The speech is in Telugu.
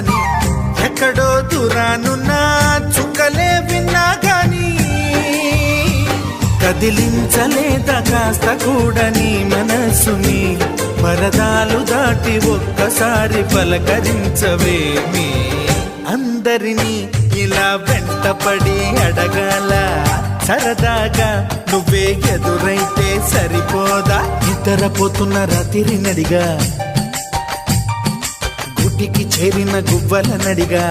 చూడని ఎక్కడో దూరానున్నా చుక్కలే విన్నా గాని కదిలించలేదా కాస్త కూడా నీ మనసుని పరదాలు దాటి ఒక్కసారి పలకరించవేమి అందరినీ ఇలా వెంటపడి అడగాల సరదాగా నువ్వే ఎదురైతే సరిపోదా నిద్రపోతున్న రాత్రి నడిగా గుటికి చేరిన గువ్వల నడిగా